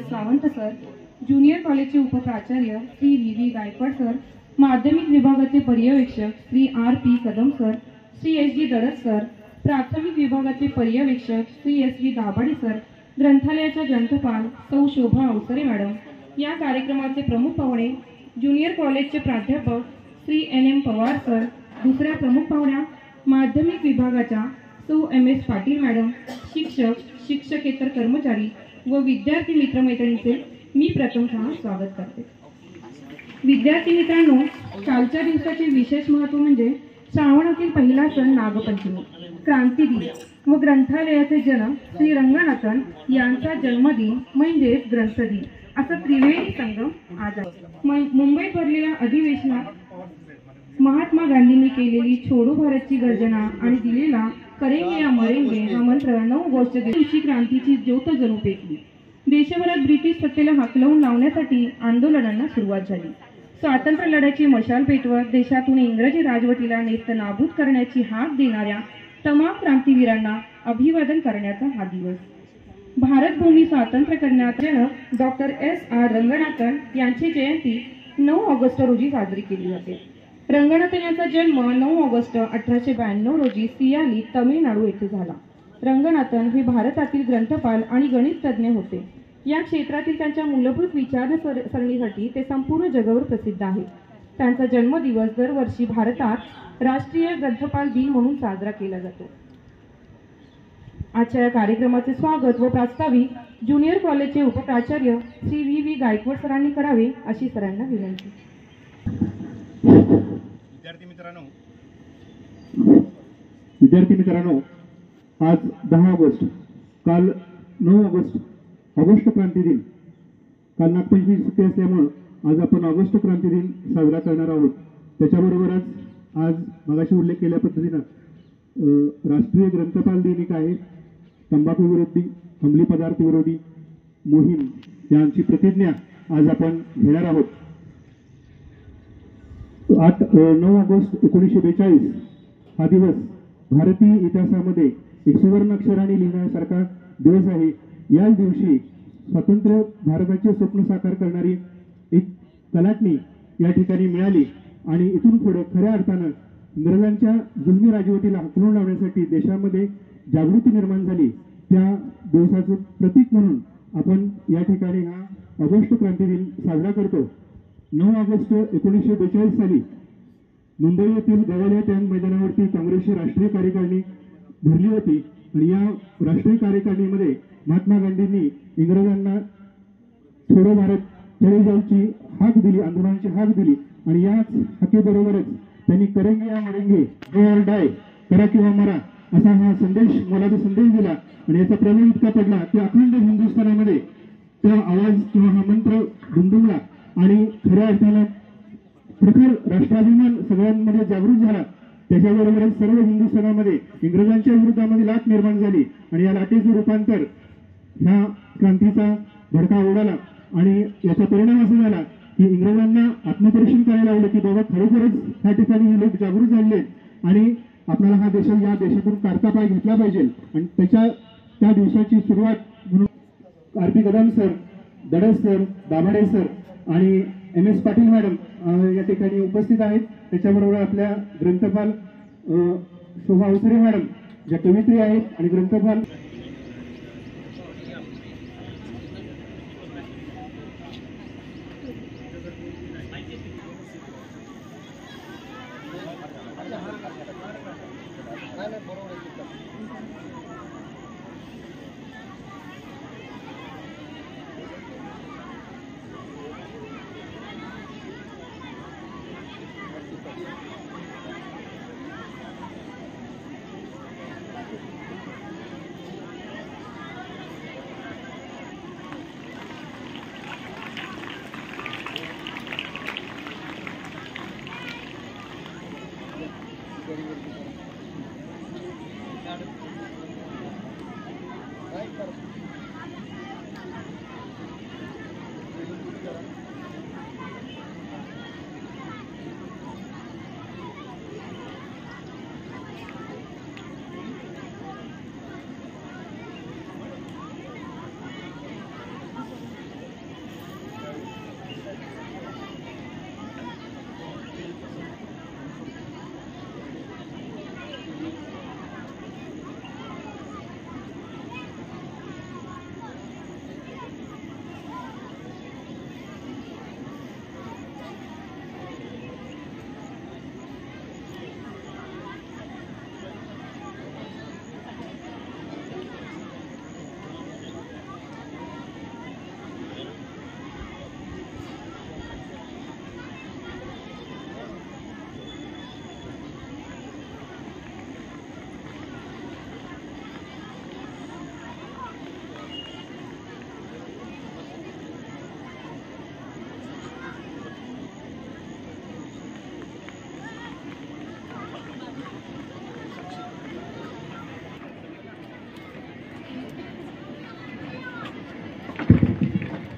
S Sawant sir, junior कॉलेजचे उपप्राचार्य Shri V V Gaikwad sir, माध्यमिक विभागाचे पर्यवेक्षक Shri R P Kadam sir, Shri S G Dadat sir, प्राथमिक विभागाचे पर्यवेक्षक Shri S V Dabhade sir, ग्रंथालयाच्या ग्रंथपाल सौ शोभा अवसरे मॅडम, या कार्यक्रमाचे प्रमुख पाहुणे ज्युनियर कॉलेजचे प्राध्यापक Shri N M Pawar sir, दुसऱ्या प्रमुख पाहुण्या माध्यमिक विभागाच्या सौ एम एस पाटील मॅडम, शिक्षक, शिक्षकेतर कर्मचारी व विद्यार्थी मित्रमैत्रिणींचे मी प्रथमतः स्वागत करते। विद्यार्थी मित्रांनो, कालच्या दिवसाचे विशेष महत्त्व म्हणजे श्रावणातील पहिला सण नागपंचमी, क्रांती दिन व ग्रंथालयाचे जनक श्री रंगनाथन यांचा जन्मदिन म्हणजेच ग्रंथदिन असा त्रिवेणी संगम आज आहे। मुंबईत भरलेल्या अधिवेशनात महात्मा गांधींनी केलेली छोडो भारतची गर्जना आणि दिलेला करेंगे या मरेंगे हा मंत्र 9 ऑगस्ट दिवशी क्रांतीची ज्योत जणू पेटली। देशभरात ब्रिटिश सत्तेला हाकलवून लावण्यासाठी आंदोलनांना सुरुवात झाली। स्वातंत्र्य लढ्याची मशाल पेटवत देशातून इंग्रजी राजवटीला नेस्तनाबूत करण्याची हाक देणाऱ्या तमाम क्रांतीवीरांना अभिवादन करण्याचा हा दिवस। भारतभूमी स्वातंत्र्य करण्याचे डॉक्टर एस आर रंगनाथन यांची जयंती 9 ऑगस्ट रोजी साजरी केली जाते। रंगनाथन यांचा जन्म 9 ऑगस्ट 1892 रोजी सियाली, तमिळनाडू येथे झाला। रंगनाथन हे भारतातील ग्रंथपाल आणि गणित तज्ज्ञ होते। या क्षेत्रातील त्यांच्या मूलभूत विचारसरणीसाठी ते संपूर्ण जगावर प्रसिद्ध आहेत। त्यांचा जन्मदिवस दरवर्षी भारतात राष्ट्रीय ग्रंथपाल दिन म्हणून साजरा केला जातो। आजच्या या कार्यक्रमाचे स्वागत व प्रास्ताविक ज्युनियर कॉलेजचे उपप्राचार्य श्री व्ही व्ही गायकवाड सरांनी करावे अशी सरांना विनंती। विद्यार्थी मित्रांनो, आज 10 ऑगस्ट, काल 9 ऑगस्ट क्रांती दिन, काल नागपंचमी सुट्टी असल्यामुळे आज आपण ऑगस्ट क्रांती दिन साजरा करणार आहोत। त्याच्याबरोबरच आज मगाशी उल्लेख केल्या पद्धतीनं राष्ट्रीय ग्रंथपाल दिन एक आहे। तंबाखू विरोधी, अंमली पदार्थ विरोधी मोहीम यांची प्रतिज्ञा आज आपण घेणार आहोत। 9 ऑगस्ट 1942 हा दिवस भारतीय इतिहासामध्ये एक सुवर्ण अक्षराने लिहिण्यासारखा दिवस आहे। याच दिवशी स्वतंत्र भारताचे स्वप्न साकार करणारी एक कलाटणी या ठिकाणी मिळाली आणि इथून पुढे खऱ्या अर्थानं इंग्रजांच्या जुलमी राजवटीला हाकलून लावण्यासाठी देशामध्ये जागृती निर्माण झाली। त्या दिवसाचं प्रतीक म्हणून आपण या ठिकाणी हा ऑगस्ट क्रांती दिन साजरा करतो। 9 ऑगस्ट 1942 साली मुंबई येथील गवालिया टँक मैदानावरती काँग्रेसची राष्ट्रीय कार्यकारिणी भरली होती आणि या राष्ट्रीय कार्यकारिणीमध्ये महात्मा गांधींनी इंग्रजांना छोडो भारत चले जाऊची हाक दिली, आंदोलनाची हाक दिली आणि याच हाकेबरोबरच त्यांनी करेंगे या मरेंगे, डू ऑर डाय, करा किंवा मरा असा हा संदेश, मोलाचा संदेश दिला आणि याचा प्रभाव इतका पडला की अखंड हिंदुस्थानामध्ये तो आवाज किंवा हा मंत्र दुमदुमला आणि खऱ्या अर्थानं प्रखर राष्ट्राभिमान सगळ्यांमध्ये जागृत झाला। त्याच्याबरोबरच सर्व हिंदुस्थानामध्ये इंग्रजांच्या विरोधामध्ये लाट निर्माण झाली आणि या लाटेचं रूपांतर ह्या क्रांतीचा भडका उडाला आणि याचा परिणाम असा झाला की इंग्रजांना आत्मपरीक्षण करायला लावलं की बाबा खरोखरच त्या ठिकाणी हे लोक जागृत झाले आणि आपल्याला हा या देशातून काढता पाय घेतला पाहिजे आणि त्या दिवसाची सुरुवात म्हणून R P Kadam sir, Dadas sir, Dabhade sir आणि एम एस पाटील मॅडम या ठिकाणी उपस्थित आहेत। त्याच्याबरोबर आपल्या ग्रंथपाल शोभा अवसरे मॅडम ज्या कवित्री आहेत आणि ग्रंथपाल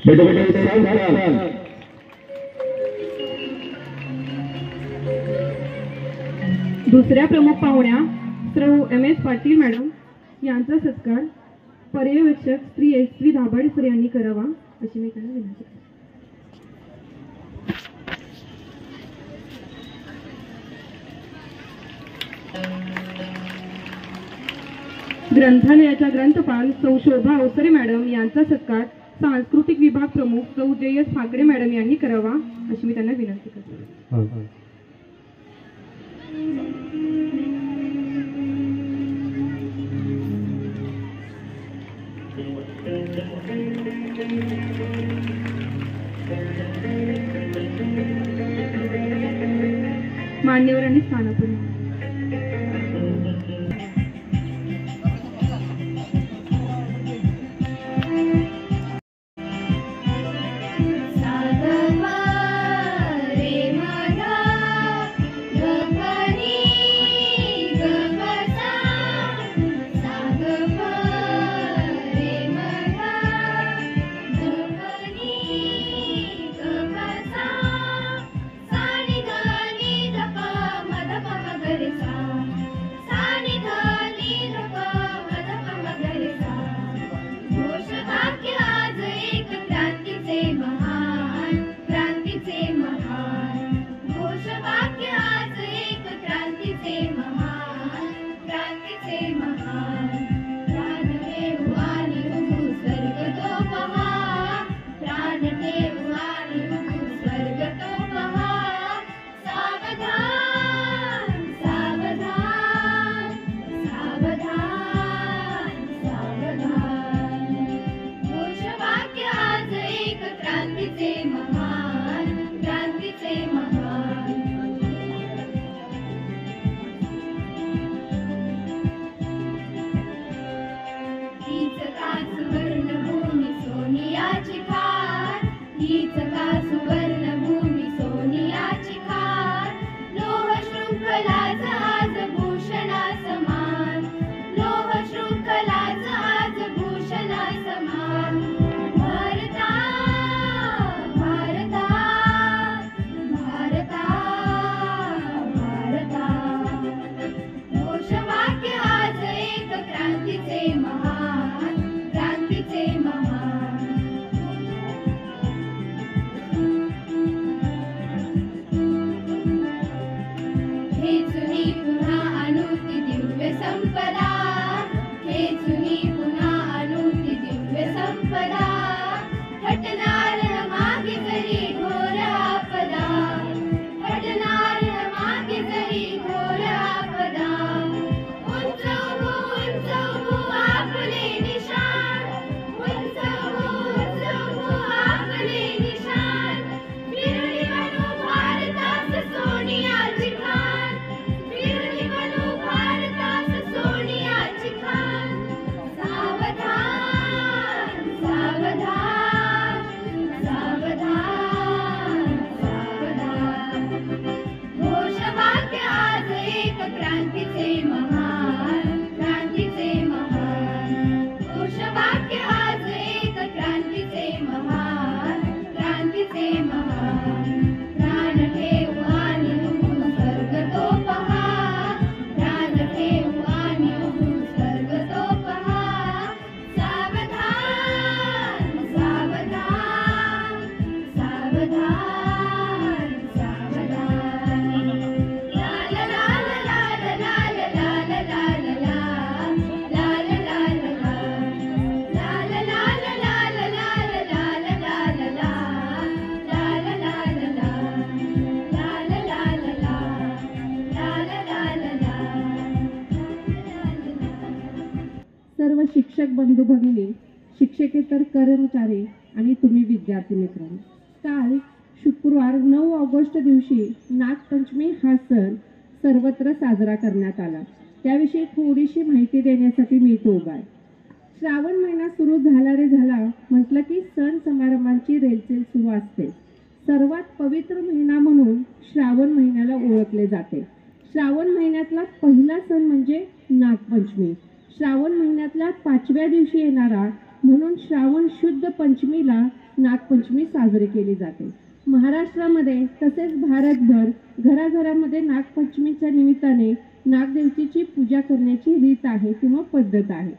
दुसऱ्या प्रमुख पाहुण्या श्री MS पाटील मॅडम यांचा सत्कार पर्यवेक्षक श्री SV धाबड सर यांनी करावा अशी मी त्यांना विनंती करते. ग्रंथालयाच्या ग्रंथपाल सौ शोभा अवसरे मॅडम यांचा सत्कार सांस्कृतिक विभाग प्रमुख सौ JS फागडे मॅडम यांनी करावा अशी मी त्यांना विनंती करते. मान्यवरांनी स्थानापन्न शिक्षक बंधू भगिनी, शिक्षकेतर कर्मचारी आणि तुम्ही विद्यार्थी मित्रांनो, काल शुक्रवार 9 ऑगस्ट दिवशी नागपंचमी हा सण सर्वत्र साजरा करण्यात आला. त्याविषयी थोडीशी माहिती देण्यासाठी मी इथे उभा आहे. श्रावण महिना सुरू झाला रे झाला म्हटलं की सण समारंभांची रेलचेल सुरू असते. सर्वात पवित्र महिना म्हणून श्रावण महिन्याला ओळखले जाते. श्रावण महिन्यातला पहिला सण म्हणजे नागपंचमी. श्रावण महिन्यातल्या 5व्या दिवशी येणारा म्हणून श्रावण शुद्ध पंचमीला नागपंचमी साजरी केली जाते. महाराष्ट्रामध्ये तसेच भारतभर घराघरामध्ये नागपंचमीच्या निमित्ताने नागदेवतेची पूजा करण्याची रीत आहे किंवा पद्धत आहे.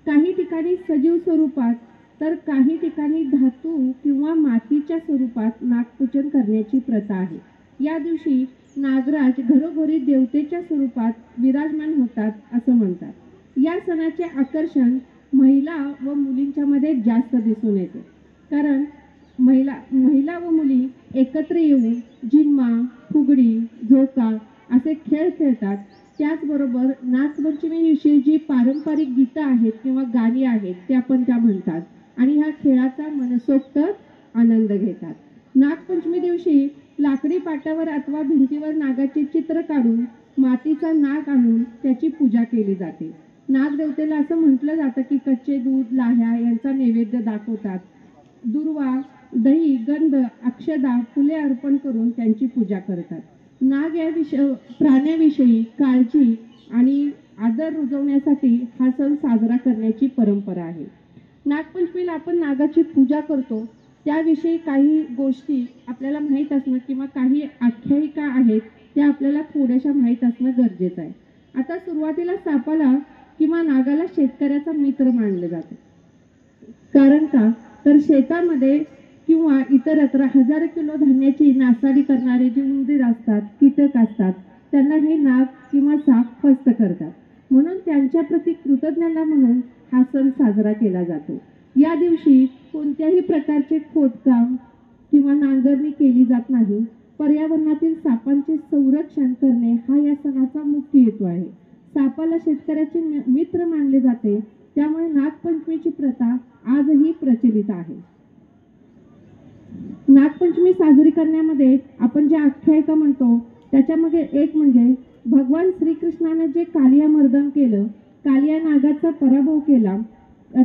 काही ठिकाणी सजीव स्वरूपात तर काही ठिकाणी धातू किंवा मातीच्या स्वरूपात नागपूजन करण्याची प्रथा आहे. या दिवशी नागराज घरोघरी देवतेच्या स्वरूपात विराजमान होतात असं म्हणतात. या सणाचे आकर्षण महिला व मुलींच्या मध्ये जास्त दिसून येते, कारण महिला व मुली एकत्र येऊन जिम्मा, फुगडी, झोका असे खेळ खेळतात. त्याचबरोबर नागपंचमीविषयी जी पारंपरिक गीतं आहेत किंवा गाणी आहेत त्या पण त्या म्हणतात आणि ह्या खेळाचा मनसोक्त आनंद घेतात. नागपंचमी दिवशी लाकडी पाटावर अथवा भिंतीवर नागाचे चित्र काढून मातीचा नाग आणून त्याची पूजा केली जाते. नागदेवतेला असं म्हटलं जातं की कच्चे दूध, लाह्या यांचा नैवेद्य दाखवतात. दुर्वा, दही, गंध, अक्षदा, फुले अर्पण करून त्यांची पूजा करतात. नाग या प्राण्याविषयी काळजी आणि आदर रुजवण्यासाठी हा सण साजरा करण्याची परंपरा आहे. नागपंचमीला आपण नागाची पूजा करतो त्याविषयी काही गोष्टी आपल्याला माहीत असणं किंवा काही आख्यायिका आहेत त्या आपल्याला थोड्याशा माहीत असणं गरजेचं आहे. आता सुरुवातीला सापाला किंवा नागाला शेतकऱ्याचा मित्र मानले जाते. कारण का तर शेतामध्ये किंवा इतरत्र हजारो किलो धान्याची नासाडी करणारे जे उंदीर असतात, कीटक असतात, त्यांना हे नाग किंवा साप फस्त करतात. म्हणून त्यांच्या प्रती कृतज्ञता म्हणून हा सण साजरा केला जातो. या दिवशी कोणत्याही प्रकारचे खोदकाम किंवा नांगरणी केली जात नाही. पर्यावरणातील सापांचे संरक्षण करणे हा या सणाचा मुख्य हेतू आहे. सापाला शेतकऱ्याचे मित्र मानले जाते, त्यामुळे नागपंचमीची प्रथा आजही प्रचलित आहे. नागपंचमी साजरी करण्यामध्ये आपण जे आख्यायिका म्हणतो त्याच्यामध्ये एक म्हणजे भगवान श्रीकृष्णाने जे कालिया मर्दन केलं, कालिया नागाचा पराभव केला,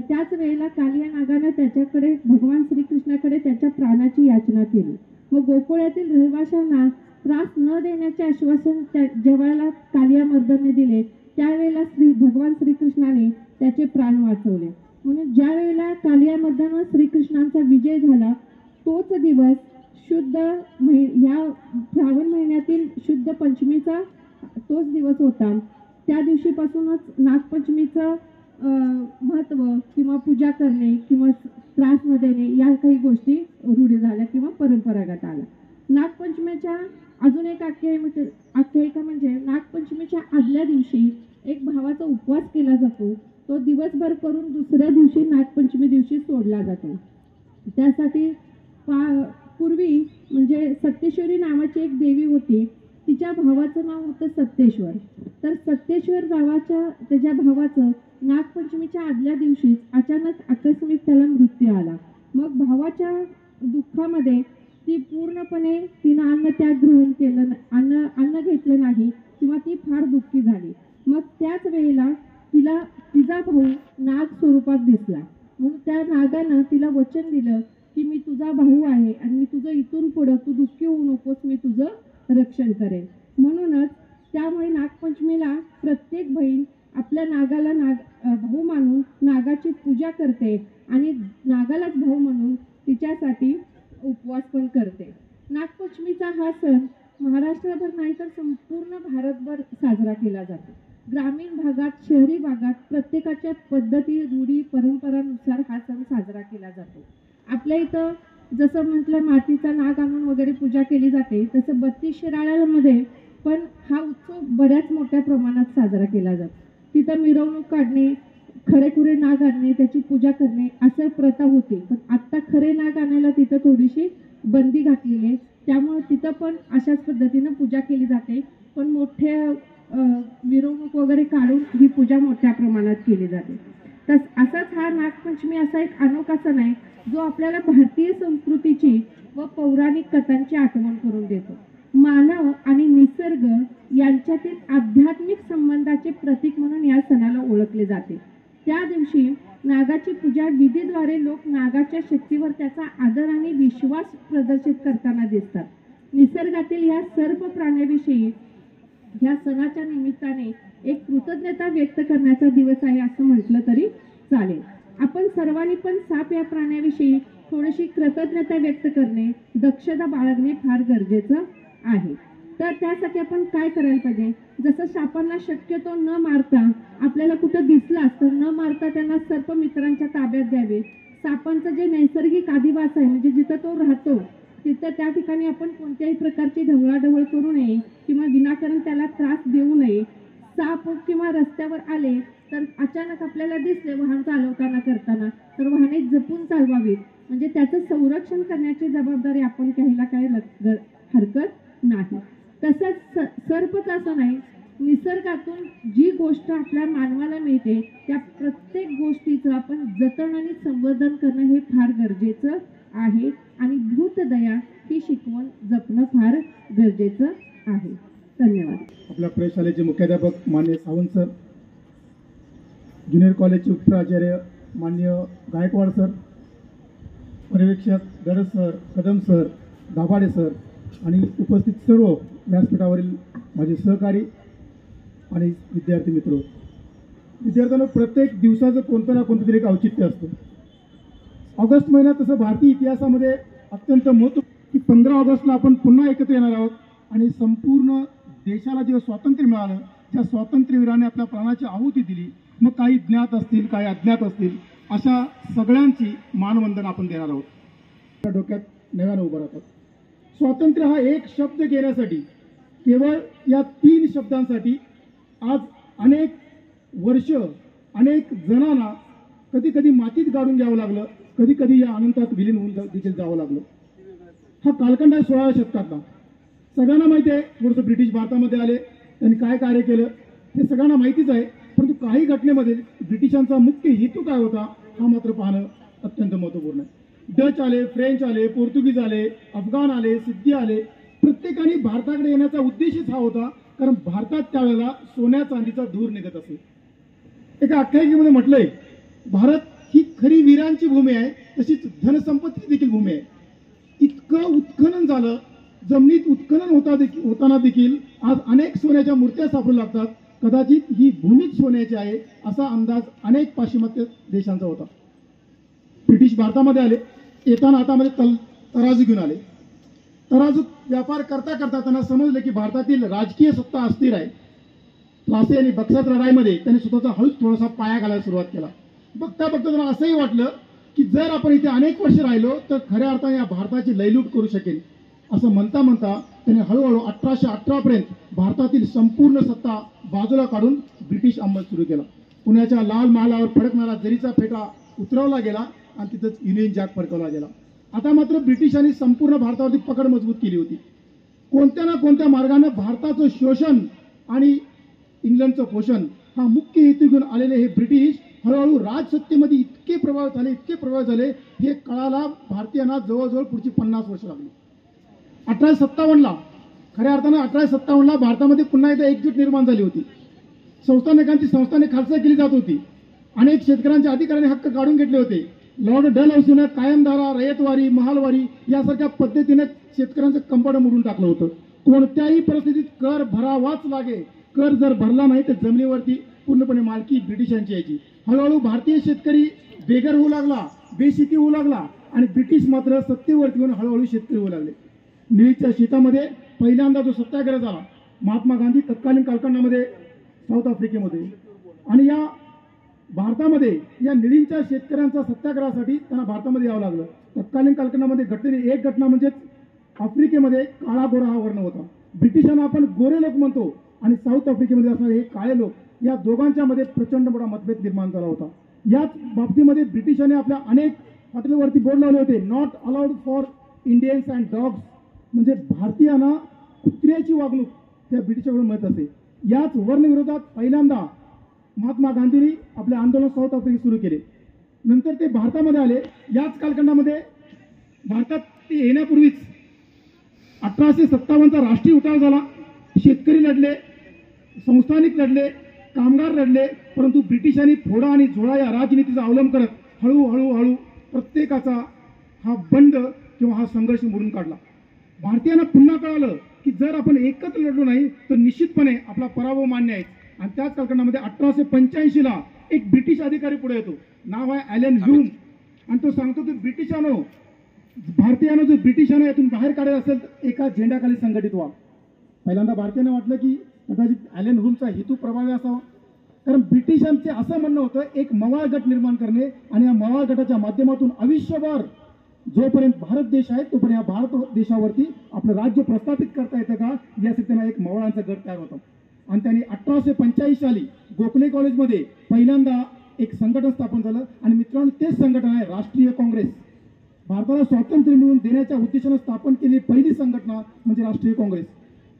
त्याच वेळेला कालिया नागाने त्याच्याकडे भगवान श्रीकृष्णाकडे त्याच्या प्राणाची याचना केली. मग गोकुळातील रहिवाशांना त्रास न देण्याचे आश्वासन जेव्हा कालिया मर्दनने दिले त्यावेळेला भगवान श्रीकृष्णाने त्याचे प्राण वाचवले. म्हणून ज्या वेळेला कालिया मर्दनवर श्रीकृष्णांचा विजय झाला तोच दिवस शुद्ध ह्या श्रावण महिन्यातील शुद्ध पंचमीचा तोच दिवस होता. त्या दिवशीपासूनच नागपंचमीचं महत्त्व किंवा पूजा करणे किंवा त्रास न देणे या काही गोष्टी रूढी झाल्या किंवा परंपरागत आल्या. नागपंचमीच्या अजून एक आख्यायिका म्हणजे नागपंचमीच्या आदल्या दिवशी एक भावाचा उपवास केला जातो. तो दिवसभर करून दुसऱ्या दिवशी नागपंचमी दिवशी सोडला जातो. त्यासाठी पूर्वी म्हणजे सत्येश्वरी नावाची एक देवी होती, तिच्या भावाचं नाव होतं सत्तेश्वर. तर सत्तेश्वर त्याच्या भावाचं नागपंचमीच्या आदल्या दिवशी अचानक आकस्मिक त्याला मृत्यू आला. मग भावाच्या दुःखामध्ये ती पूर्णपणे तिनं अन्न घेतलं नाही किंवा ती फार दुःखी झाली. मग त्याच वेळेला तिला तिचा भाऊ नाग स्वरूपात दिसला. म्हणून त्या नागानं तिला वचन दिलं की मी तुझा भाऊ आहे आणि मी तुझं इथून पुढं तू दुःखी होऊ नकोस, मी तुझं रक्षण करेन. म्हणूनच त्यामुळे नागपंचमीला प्रत्येक बहीण आपल्या नागाला भाऊ मानून नागाची पूजा करते आणि नागालाच भाऊ म्हणून तिच्यासाठी उपवास पण करते. नागपंचमीचा हा सण महाराष्ट्रभर नाही तर संपूर्ण भारतभर साजरा केला जातो. ग्रामीण भागात, शहरी भागात प्रत्येकाच्या पद्धती, रूढी, परंपरानुसार हा सण साजरा केला जातो. आपल्या इथं जसं म्हटलं मातीचा नाग आणून वगैरे पूजा केली जाते, तसं 32 शिराळ्यामध्ये पण हा उत्सव बऱ्याच मोठ्या प्रमाणात साजरा केला जातो. तिथं मिरवणूक काढणे, खरेखुरे नाग आणणे, त्याची पूजा करणे असं प्रथा होती. पण आत्ता खरे नाग आणायला तिथं थोडीशी बंदी घातलेली आहे. त्यामुळे तिथं पण अशाच पद्धतीनं पूजा केली जाते. पण मोठ्या मिरवणूक वगैरे काढून ही पूजा मोठ्या प्रमाणात केली जाते. असाच हा नागपंचमी असा एक अनोखा सण आहे जो आपल्याला भारतीय संस्कृतीची व पौराणिक कथांची आठवण करून देतो. मानव आणि निसर्ग यांच्यातील आध्यात्मिक संबंधाचे प्रतीक म्हणून या सणाला ओळखले जाते. त्या दिवशी नागाची पूजा विधीद्वारे लोक नागाच्या शक्तीवर त्याचा आदर आणि विश्वास प्रदर्शित करताना दिसतात. निसर्गातील या सर्व प्राण्याविषयी या सणाच्या निमित्ताने एक कृतज्ञता व्यक्त करण्याचा दिवस आहे असं म्हटलं तरी चालेल. आपण सर्वांनी पण साप या प्राण्याविषयी थोडीशी कृतज्ञता व्यक्त करणे, दक्षता बाळगणे फार गरजेचं आहे. तर त्यासाठी आपण काय करायला पाहिजे? जसं सापांना शक्यतो न मारता, आपल्याला कुठं दिसलास तर न मारता त्यांना सर्प मित्रांच्या ताब्यात द्यावे. सापांचं जे नैसर्गिक अधिवास आहे, म्हणजे जिथं तो राहतो तिथं त्या ठिकाणी आपण कोणत्याही प्रकारची ढवळाढवळ करू नये किंवा विनाकारण त्याला त्रास देऊ नये. साप किंवा रस्त्यावर आले तर अचानक आपल्याला दिसले वाहन चालवताना करताना, तर वाहने जपून चालवावीत. म्हणजे त्याचं संरक्षण करण्याची जबाबदारी आपण घ्यायला काही हरकत नाही. तसंच सर्पच असं नाही, निसर्गातून जी गोष्ट आपल्या मानवाला मिळते त्या प्रत्येक गोष्टीचं आपण जतन आणि संवर्धन करणं हे फार गरजेचं आहे. आणि भूतदया ही शिकवण जपणं फार गरजेचं आहे. धन्यवाद. आपल्या प्रयोगशाळेचे मुख्याध्यापक मान्य सावंत सर, ज्युनियर कॉलेजचे उपप्राचार्य मान्य गायकवाड सर, पर्यवेक्षक दरस sir, Kadam sir, Dabhade sir आणि उपस्थित सर्व व्यासपीठावरील माझे सहकारी आणि विद्यार्थी मित्र. विद्यार्थ्यांना प्रत्येक दिवसाचं कोणतं ना कोणतं तरी एक औचित्य असतं. ऑगस्ट महिन्यात तसं भारतीय इतिहासामध्ये अत्यंत महत्त्व की 15 ऑगस्टला आपण पुन्हा एकत्र येणार आहोत आणि संपूर्ण देशाला जेव्हा स्वातंत्र्य मिळालं त्या स्वातंत्र्यवीराने आपल्या प्राणाची आहुती दिली. मग काही ज्ञात असतील, काही अज्ञात असतील, अशा सगळ्यांची मानवंदन आपण देणार आहोत. त्या डोक्यात नव्यानं उभं राहतात. स्वातंत्र्य हा एक शब्द घेण्यासाठी, केवळ या 3 शब्दांसाठी आज अनेक वर्ष अनेक जणांना कधी कधी मातीत गाडून घ्यावं लागलं, कधी कधी या अनंतात विलीन होऊन देखील जावं लागलं. हा कालखंड आहे 16व्या शतकातला. सगळ्यांना माहिती आहे थोडंसं ब्रिटिश भारतामध्ये आले, त्यांनी काय कार्य केलं हे सगळ्यांना माहितीच आहे. परंतु काही घटनेमध्ये ब्रिटिशांचा मुख्य हेतू काय होता हा मात्र पाहणं अत्यंत महत्त्वपूर्ण आहे. डच आले, फ्रेंच आले, पोर्तुगीज आले, अफगाण आले, सिद्धी आले. प्रत्येकाने भारताकडे येण्याचा उद्देशच हा होता, कारण भारतात त्यावेळेला सोन्या चांदीचा धूर निघत असे. एका आख्यायिकेमध्ये म्हटलंय, भारत ही खरी वीरांची भूमी आहे, तशीच धनसंपत्ती देखील भूमी आहे. इतकं उत्खनन झालं, जमिनीत उत्खनन होताना देखील आज अनेक सोन्याच्या मूर्त्या सापडू लागतात. कदाचित ही भूमीच सोन्याची आहे असा अंदाज अनेक पाश्चिमात्य देशांचा होता. ब्रिटिश भारतामध्ये आले, येताना हातामध्ये तराजू घेऊन आले. तराजू व्यापार करता करता त्यांना समजलं की भारतातील राजकीय सत्ता अस्थिर आहे. प्लासी आणि बक्सर लढाईमध्ये त्यांनी स्वतःचा हळूच थोडासा पाया घालायला सुरुवात केला. बघता बघता त्यांना असंही वाटलं की जर आपण इथे अनेक वर्ष राहिलो तर खऱ्या अर्थाने या भारताची लयलूट करू शकेल. असं म्हणता म्हणता त्यांनी हळूहळू 1818 पर्यंत भारतातील संपूर्ण सत्ता बाजूला काढून ब्रिटिश अंमल सुरू केला. पुण्याच्या लाल महालावर फडकणारा जरीचा फेटा उतरवला गेला आणि तिथंच युनियन जॅक फडकवला गेला. आता मात्र ब्रिटिशांनी संपूर्ण भारतावरती पकड मजबूत केली होती. कोणत्या ना कोणत्या मार्गाने भारताचं शोषण आणि इंग्लंडचं पोषण हा मुख्य हेतू घेऊन आलेले हे ब्रिटिश हळूहळू राजसत्तेमध्ये इतके प्रभावित झाले हे कळायला भारतीयांना जवळजवळ पुढची 50 वर्ष लागली. 1857ला खऱ्या अर्थानं 1857ला भारतामध्ये पुन्हा एकदा एकजूट निर्माण झाली होती. संस्थाने खालसा केली जात होती. अनेक शेतकऱ्यांच्या अधिकाऱ्यांनी हक्क काढून घेतले होते. लॉर्ड डलहौसीने कायमधारा, रयतवारी, महालवारी यासारख्या पद्धतीने शेतकऱ्यांचं कंपाड मोडून टाकलं होतं. कोणत्याही परिस्थितीत कर भरावाच लागे. कर जर भरला नाही तर जमिनीवरती पूर्णपणे मालकी ब्रिटिशांची यायची. हळूहळू भारतीय शेतकरी बेघर होऊ लागला, बेशिती होऊ लागला आणि ब्रिटिश मात्र सत्तेवरती येऊन हळूहळू शेतकरी होऊ लागले. निळीच्या शेतामध्ये पहिल्यांदा जो सत्याग्रह झाला महात्मा गांधी तत्कालीन कालखंडामध्ये साऊथ आफ्रिकेमध्ये, आणि या भारतामध्ये या निळींच्या शेतकऱ्यांच्या सत्याग्रहासाठी त्यांना भारतामध्ये यावं लागलं. तत्कालीन कालखंडामध्ये घटलेली एक घटना म्हणजे आफ्रिकेमध्ये काळा गोरा हा वर्ण होता. ब्रिटिशांना आपण गोरे लोक म्हणतो आणि साऊथ आफ्रिकेमध्ये असणारे हे काळे लोक, या दोघांच्या मध्ये प्रचंड मोठा मतभेद निर्माण झाला होता. याच बाबतीमध्ये ब्रिटिशांनी आपल्या अनेक हॉटेलवरती बोर्ड लावले होते, not allowed for Indians and dogs, म्हणजे भारतीयांना कुत्र्याची वागणूक त्या ब्रिटिशांकडून मिळत असे. याच वर्णविरोधात पहिल्यांदा महात्मा गांधींनी आपले आंदोलन साऊथ आफ्रिकेत सुरू केले. नंतर ते भारतामध्ये आले. याच कालखंडामध्ये भारतात ते येण्यापूर्वीच 1857चा राष्ट्रीय उठाव झाला. शेतकरी लढले, संस्थानिक लढले, कामगार लढले, परंतु ब्रिटिशांनी फोडा आणि झोडा या राजनीतीचा अवलंब करत हळूहळू प्रत्येकाचा हा बंड किंवा हा संघर्ष मोडून काढला. भारतीयांना पुन्हा कळालं की जर आपण एकत्र लढलो नाही तर निश्चितपणे आपला पराभव मान्य आहे. आणि त्याच कालखंडामध्ये 1885ला एक ब्रिटिश अधिकारी पुढे येतो, नाव आहे ॲलन ह्यूम, आणि तो सांगतो की भारतीयानं जर ब्रिटिशांना यातून बाहेर काढायचं असेल तर एका झेंड्याखाली संघटित व्हा. पहिल्यांदा भारतीयांना वाटलं की कदाचित ॲलन ह्यूमचा हेतू प्रभावी असावा, कारण ब्रिटिशांचे असं म्हणणं होतं एक मवाळ गट निर्माण करणे आणि या मवाळ गटाच्या माध्यमातून आयुष्यभर जोपर्यंत भारत देश आहे तोपर्यंत या भारत देशावरती आपलं राज्य प्रस्थापित करता येतं का, यासाठी त्यांना एक मवाळांचा गट तयार होता. आणि त्यांनी 1885 साली गोखले कॉलेजमध्ये पहिल्यांदा एक संघटन स्थापन झालं. आणि मित्रांनो, तेच संघटन आहे राष्ट्रीय काँग्रेस. भारताला स्वातंत्र्य मिळवून देण्याच्या उद्देशानं स्थापन केलेली पहिली संघटना म्हणजे राष्ट्रीय काँग्रेस.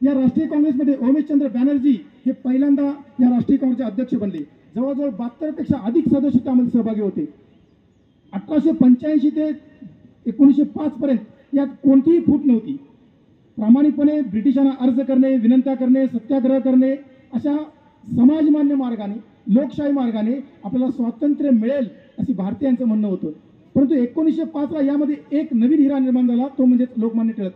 या राष्ट्रीय काँग्रेसमध्ये उमेशचंद्र बॅनर्जी हे पहिल्यांदा या राष्ट्रीय काँग्रेसचे अध्यक्ष बनले. जवळजवळ 72 पेक्षा अधिक सदस्य त्यामध्ये सहभागी होते. 1885 ते 1905 पर्यंत यात कोणतीही फूट नव्हती. प्रामाणिकपणे ब्रिटिशांना अर्ज करणे, विनंत्या करणे, सत्याग्रह करणे, अशा समाजमान्य मार्गाने, लोकशाही मार्गाने आपल्याला स्वातंत्र्य मिळेल अशी भारतीयांचं म्हणणं होतं. परंतु 1905ला यामध्ये एक नवीन हिरा निर्माण झाला, तो म्हणजे लोकमान्य टिळक.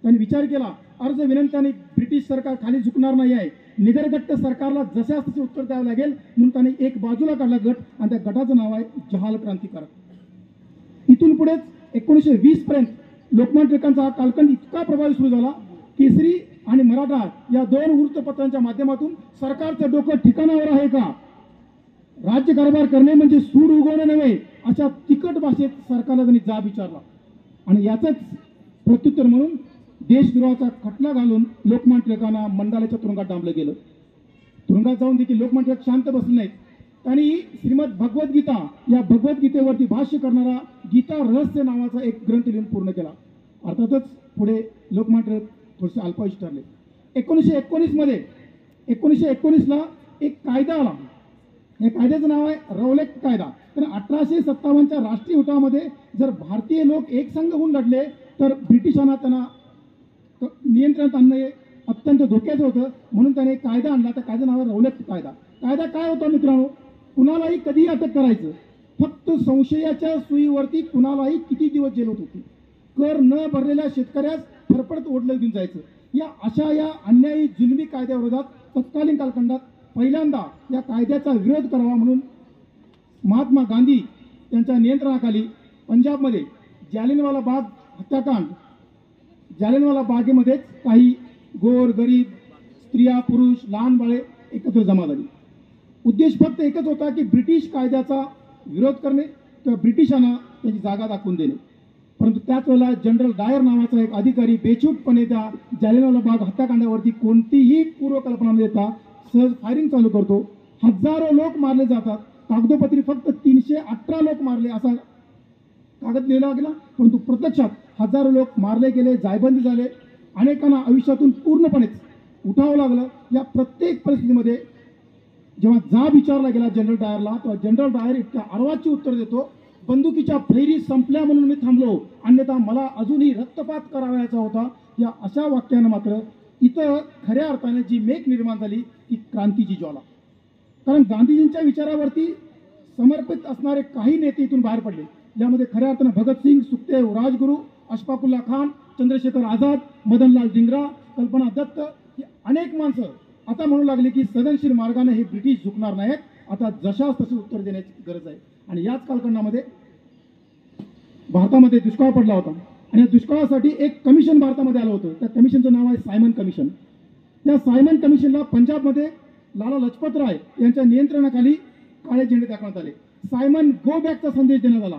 त्यांनी विचार केला, अर्ज विनंत्याने ब्रिटिश सरकार खाली झुकणार नाही आहे, निगरगट्ट सरकारला जशास तसे उत्तर द्यावं लागेल, म्हणून त्यांनी एक बाजूला काढला गट, आणि त्या गटाचं नाव आहे जहाल क्रांतिकारक. इथून पुढेच 1920 पर्यंत लोकमान्य टिळकांचा हा कालखंड इतका प्रभावी सुरू झाला, केसरी आणि मराठा या 2 वृत्तपत्रांच्या माध्यमातून सरकारचं डोकं ठिकाणावर आहे का, राज्यकारभार करणे म्हणजे सूड उगवणे नव्हे, अशा तिखट भाषेत सरकारला त्यांनी जाब विचारला. आणि याचंच प्रत्युत्तर म्हणून देशद्रोहाचा खटला घालून लोकमान्य टिळकांना मंडाल्याच्या तुरुंगात डांबलं गेलं. तुरुंगात जाऊन देखील लोकमान्य टिळक शांत बसले नाहीत. त्यांनी श्रीमद भगवद्गीता या भगवद्गीतेवरती भाष्य करणारा गीता रहस्य नावाचा एक ग्रंथ लिहून पूर्ण केला. अर्थातच पुढे लोकमान्य टिळक थोडेसे अल्पायुषी ठरले. 1919ला एक कायदा आला. या कायद्याचं नाव आहे रौलट कायदा. तर 1857च्या राष्ट्रीय उठावामध्ये जर भारतीय लोक एकसंघ होऊन लढले तर ब्रिटिशांना त्यांना नियंत्रणात आणणे अत्यंत धोक्याचं होतं, म्हणून त्याने कायदा आणला. त्या कायद्याचं नाव आहे रौलट कायदा. कायदा काय होता मित्रांनो, कुणालाही कधीही अटक करायचं, फक्त संशयाच्या सुईवरती कुणालाही किती दिवस जेल होत होती, कर न भरलेल्या शेतकऱ्यास फरफडत ओढलं घेऊन जायचं. या अन्यायी जुलमी कायद्याविरोधात तत्कालीन कालखंडात पहिल्यांदा या कायद्याचा विरोध करावा म्हणून महात्मा गांधी यांच्या नियंत्रणाखाली पंजाबमध्ये जालियनवाला बाग हत्याकांड, जालियनवाला बागेमध्येच काही गोर गरीब स्त्रिया पुरुष लहान बाळे एकत्र जमा झाली. उद्देश फक्त एकच होता की ब्रिटिश कायद्याचा विरोध करणे किंवा ब्रिटिशांना त्याची जागा दाखवून देणे. परंतु त्याच वेळेला जनरल डायर नावाचा एक अधिकारी बेछूटपणे त्या जालियनवाला बाग हत्याकांडावरती कोणतीही पूर्वकल्पना न देता सहज फायरिंग चालू करतो. हजारो लोक मारले जातात. कागदोपत्री फक्त 318 लोक मारले असा कागद लिहिला गेला, परंतु प्रत्यक्षात हजारो लोक मारले गेले, जायबंदी झाले, अनेकांना आयुष्यातून पूर्णपणेच उठावं लागलं. या प्रत्येक परिस्थितीमध्ये जेव्हा जाब विचारला गेला जनरल डायरला, तेव्हा जनरल डायर इतक्या अर्वाची उत्तर देतो, बंदुकीच्या फैरी संपल्या म्हणून मी थांबलो, अन्यथा मला अजूनही रक्तपात करावयाचा होता. या अशा वाक्यानं मात्र इथं खऱ्या अर्थाने जी मेघ निर्माण झाली ती क्रांतीची ज्वाला. कारण गांधीजींच्या विचारावरती समर्पित असणारे काही नेते इथून बाहेर पडले. यामध्ये खऱ्या अर्थानं भगतसिंग, सुखदेव, राजगुरू, अशफाकुल्ला खान, चंद्रशेखर आझाद, मदनलाल धिंगरा, कल्पना दत्त ही अनेक माणसं आता म्हणू लागली की सदनशील मार्गाने हे ब्रिटिश झुकणार नाहीत, आता जशास तसे उत्तर देण्याची गरज आहे. आणि याच कालखंडामध्ये भारतामध्ये दुष्काळ पडला होता आणि या दुष्काळासाठी एक कमिशन भारतामध्ये आलं होतं. त्या कमिशनचं नाव आहे सायमन कमिशन. त्या सायमन कमिशनला पंजाबमध्ये लाला लजपत राय यांच्या नियंत्रणाखाली काळे झेंडे दाखवण्यात आले. सायमन गो बॅकचा संदेश देण्यात आला.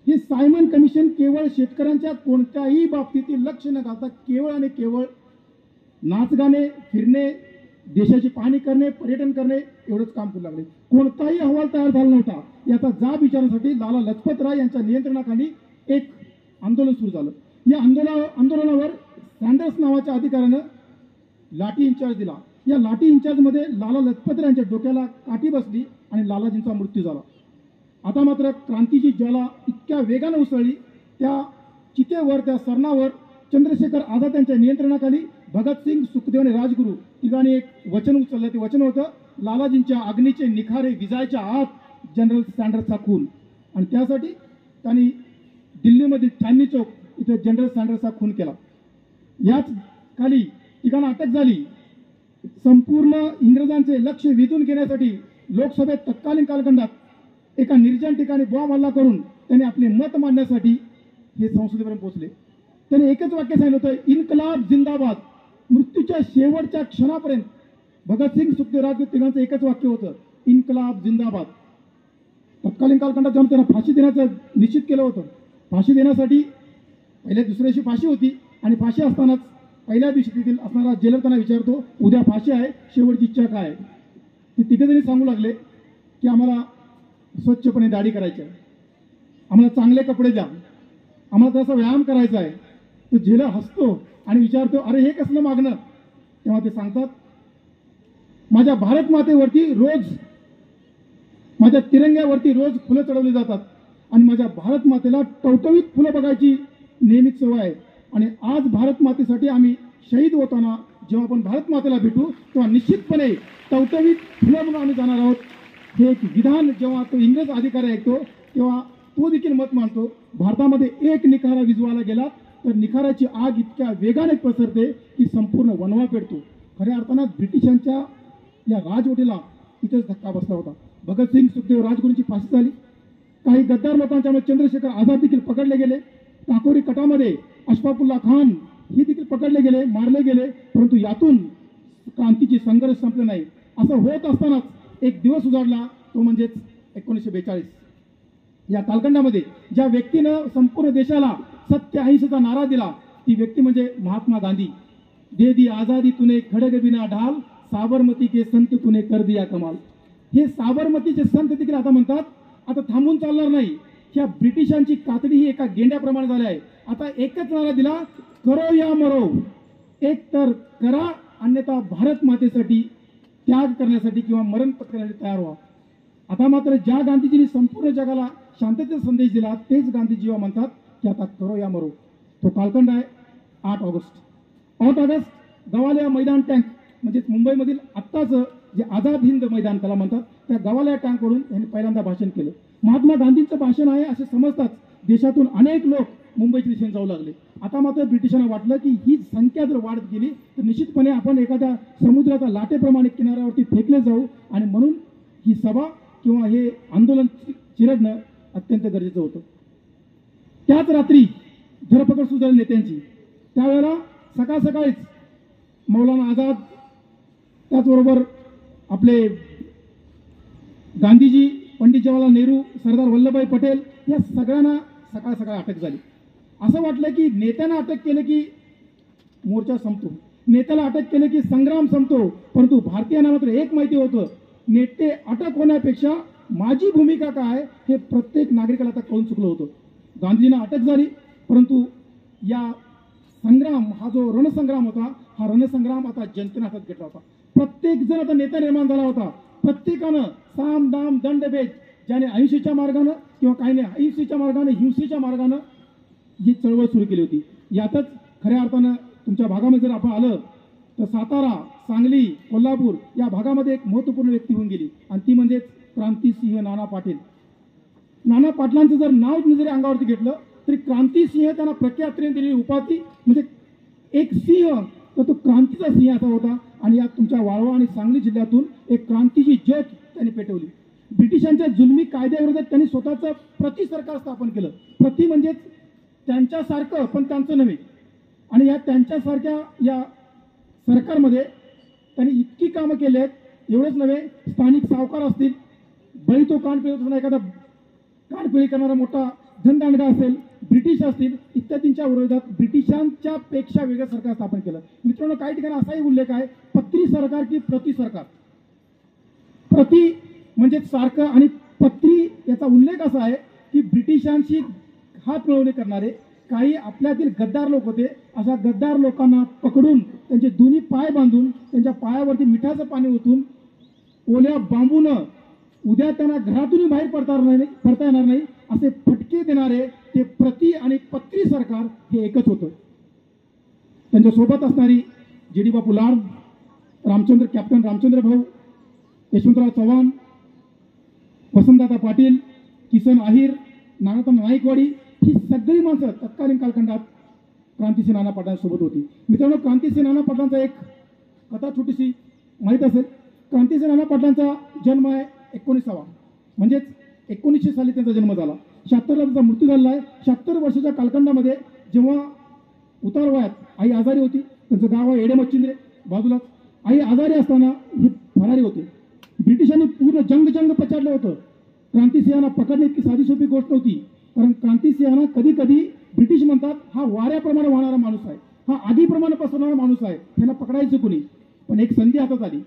हे सायमन कमिशन केवळ शेतकऱ्यांच्या कोणत्याही बाबतीतील लक्ष न घालता केवळ आणि केवळ नाचगाणे, फिरणे, देशाची पाहणी करणे, पर्यटन करणे एवढंच काम करू लागले. कोणताही अहवाल तयार झाला नव्हता. याचा जाब विचारण्यासाठी लाला लजपत राय यांच्या नियंत्रणाखाली एक आंदोलन सुरू झालं. या आंदोलनावर सॅन्डर्स नावाच्या अधिकाऱ्यानं लाठी इन्चार्ज दिला. या लाठी इन्चार्जमध्ये लाला लजपत राय यांच्या डोक्याला काठी बसली आणि लालाजींचा मृत्यू झाला. आता मात्र क्रांतीची ज्वाला इतक्या वेगानं उसळली, त्या चितेवर, त्या सरणावर चंद्रशेखर आझाद यांच्या नियंत्रणाखाली भगतसिंग, सुखदेव आणि राजगुरू तिघांनी एक वचन उचललं. ते वचन होतं, लालाजींच्या अग्नीचे निखारे विजायच्या आत जनरल सॅन्डर्सचा खून. आणि त्यासाठी त्यांनी दिल्लीमध्ये चांदनी चौक इथे जनरल सॅन्डर्सचा खून केला. याच खाली तिघांना अटक झाली. संपूर्ण इंग्रजांचे लक्ष वेधून घेण्यासाठी लोकसभेत तत्कालीन कालखंडात एका निर्जन ठिकाणी बॉम्ब हल्ला करून त्यांनी आपले मत मांडण्यासाठी हे संसदेपर्यंत पोहोचले. त्यांनी एकच वाक्य सांगितलं होतं, इन्कलाब जिंदाबाद. मृत्यूच्या शेवटच्या क्षणापर्यंत भगतसिंग, सुखदेव, राजगुरू तिघांचं एकच वाक्य होतं, इन्कलाब जिंदाबाद. तत्कालीन कालखंडात जेव्हा त्यांना फाशी देण्याचं निश्चित केलं होतं, फाशी देण्यासाठी पहिल्या दुसऱ्या दिवशी फाशी होती आणि फाशी असतानाच पहिल्या दिवशी तिथील असणारा जेलर त्यांना विचारतो, उद्या फाशी आहे, शेवटची इच्छा काय आहे? ते तिघंजणी सांगू लागले की आम्हाला स्वच्छपणे दाढी करायची आहे, आम्हाला चांगले कपडे द्या, आम्हाला तसा व्यायाम करायचा आहे. तो जेलर हसतो आणि विचारतो, अरे हे कसलं मागणं? तेव्हा ते सांगतात, माझ्या भारत मातेवरती रोज, माझ्या तिरंग्यावरती रोज फुलं चढवली जातात आणि माझ्या भारत मातेला टवटवीत फुलं बघायची नेहमीच सवय आहे. आणि आज भारत मातेसाठी आम्ही शहीद होताना जेव्हा आपण भारत मातेला भेटू तेव्हा निश्चितपणे टवटवीत फुलं म्हणून आम्ही जाणार आहोत. हे एक विधान जेव्हा तो इंग्रज अधिकारी ऐकतो तेव्हा तो देखील मत मानतो. भारतामध्ये एक निखारा विझवायला गेला तर निखाराची आग इतक्या वेगाने पसरते की संपूर्ण वणवा पेटतो. खऱ्या अर्थानं ब्रिटिशांच्या या राजवटीला इथेच धक्का बसला होता. भगतसिंग, सुखदेव, राजगुरूंची फाशी झाली. काही गद्दार लोकांच्यामुळे चंद्रशेखर आझाद देखील पकडले गेले. काकोरी कटामध्ये अशफाकुल्ला खान हे देखील पकडले गेले, मारले गेले. परंतु यातून क्रांतीची संघर्ष संपले नाही. असं होत असतानाच एक दिवस उजाडला, तो म्हणजेच 1942. या कालखंडामध्ये ज्या व्यक्तीनं संपूर्ण देशाला सत्य अहिंसेचा नारा दिला ती व्यक्ती म्हणजे महात्मा गांधी. दे दी आझादी तूने खडग बिना ढाल, साबरमती के संत तूने कर दिया कमाल. हे साबरमतीचे संत देखील आता म्हणतात, आता थांबून चालणार नाही. ह्या ब्रिटिशांची कातडी ही एका गेंड्याप्रमाणे झाली आहे. आता एकच नारा दिला, करो या मरो. एक तर करा, अन्यथा भारत मातेसाठी त्याग करण्यासाठी किंवा मरण पत्करण्यासाठी तयार व्हा. आता मात्र ज्या गांधीजींनी संपूर्ण जगाला शांततेचा संदेश दिला तेच गांधीजी जेव्हा म्हणतात की आता करो या मरो. तो कालखंड आहे 8 ऑगस्ट. 8 ऑगस्ट गवालिया मैदान टँक म्हणजेच मुंबईमधील आत्ताचं जे आझाद हिंद मैदान त्याला म्हणतात, त्या गवालिया टँकवरून त्यांनी पहिल्यांदा भाषण केलं. महात्मा गांधींचं भाषण आहे असे समजताच देशातून अनेक लोक मुंबईच्या दिशेने जाऊ लागले. आता मात्र ब्रिटिशांना वाटलं की ही संख्या जर वाढत गेली तर निश्चितपणे आपण एखाद्या समुद्राच्या लाटेप्रमाणे किनाऱ्यावरती फेकले जाऊ आणि म्हणून ही सभा किंवा हे आंदोलन चिरडणं अत्यंत गरजेचं होतं. त्याच रात्री धरपकड सुरू झाली नेत्यांची. त्यावेळेला सकाळ सकाळीच मौलाना आझाद, त्याचबरोबर आपले गांधीजी, पंडित जवाहरलाल नेहरू, सरदार वल्लभभाई पटेल या सगळ्यांना सकाळ सकाळ अटक झाली. असं वाटलं की नेत्यांना अटक केलं की मोर्चा संपतो, नेत्याला अटक केलं की संग्राम संपतो. परंतु भारतीयांना मात्र एक माहिती होतं, नेते अटक होण्यापेक्षा माझी भूमिका काय हे प्रत्येक नागरिकाला आता कळून चुकलं होतं. गांधीजींना अटक झाली, परंतु या संग्राम, हा जो रणसंग्राम होता, हा रणसंग्राम आता जनतेने हातात घेतला होता. प्रत्येक जण आता नेता निर्माण झाला होता. प्रत्येकानं साम दाम दंडभेद, ज्याने अहिंसेच्या मार्गानं किंवा काही नाही अहिंसेच्या मार्गानं, हिंसेच्या मार्गानं ही चळवळ सुरू केली होती. यातच खऱ्या अर्थानं तुमच्या भागामध्ये जर आपण आलं तर सातारा, सांगली, कोल्हापूर या भागामध्ये एक महत्त्वपूर्ण व्यक्ती होऊन गेली आणि ती म्हणजे क्रांतिसिंह नाना पाटील. नाना पाटलांचं जर नाव जरी अंगावरती घेतलं तरी क्रांतिसिंह त्यांना प्रख्यातीने दिलेली उपाधी म्हणजे एक सिंह, तर तो क्रांतीचा सिंह असा होता. आणि यात तुमच्या वाळवा आणि सांगली जिल्ह्यातून एक क्रांतीची ज्योत त्यांनी पेटवली. ब्रिटिशांच्या जुलमी कायद्याविरोधात त्यांनी स्वतःचं प्रति सरकार स्थापन केलं. प्रति म्हणजेच त्यांच्यासारखं पण त्यांचं नव्हे. आणि या त्यांच्यासारख्या या सरकारमध्ये त्यांनी इतकी कामं केली आहेत. एवढंच नव्हे, स्थानिक सावकार असतील, बळी तो कानपिळी एखादा कानपिळी करणारा मोठा धनदांडगा असेल, ब्रिटिश असतील इत्यादींच्या विरोधात ब्रिटिशांच्या पेक्षा वेगळं सरकार स्थापन केलं. मित्रांनो, काही ठिकाणी असाही उल्लेख आहे, पत्री सरकार की प्रति सरकार. प्रति म्हणजे सारखं आणि पत्री याचा उल्लेख असा आहे की ब्रिटिशांशी हात मिळवणी करणारे काही आपल्यातील गद्दार लोक होते. अशा गद्दार लोकांना पकडून त्यांचे दोन्ही पाय बांधून त्यांच्या पायावरती मिठाचं पाणी ओतून ओल्या बांबूनं उद्या त्यांना घरातूनही बाहेर पडता येणार नाही असे फटके देणारे ते प्रति आणि पत्री सरकार हे एकच होतं. त्यांच्यासोबत असणारी जी डी बापू लाड, रामचंद्र, कॅप्टन रामचंद्र भाऊ, यशवंतराव चव्हाण, वसंतदादा पाटील, किसन आहिर, नानाताना नाईकवाडी ही सगळी माणसं तत्कालीन कालखंडात क्रांतिसिंह नाना पाटलांसोबत होती. मित्रांनो, क्रांतिसिंह नाना पाटलांचा एक कथा छोटीशी माहीत असेल. क्रांतिसिंह नाना पाटलांचा जन्म आहे 19 म्हणजेच 1900 साली त्यांचा जन्म झाला. 76ला त्यांचा मृत्यू झालेला आहे. 76 वर्षाच्या कालखंडामध्ये जेव्हा उतार वयात आई आजारी होती, त्यांचं गाव आहे एडे मच्छिंद्रे बाजूलाच. आई आजारी असताना हे फरारी होते. ब्रिटिशांनी पूर्ण जंग पछाडलं होतं. क्रांतिसिंहांना पकडणे इतकी साधी सोपी गोष्ट नव्हती, कारण क्रांतिसिंहांना कधी कधी ब्रिटिश म्हणतात हा वाऱ्याप्रमाणे वाहणारा माणूस आहे, हा आगीप्रमाणे पसरणारा माणूस आहे, त्याला पकडायचं कुणी. पण एक संधी हातात आली.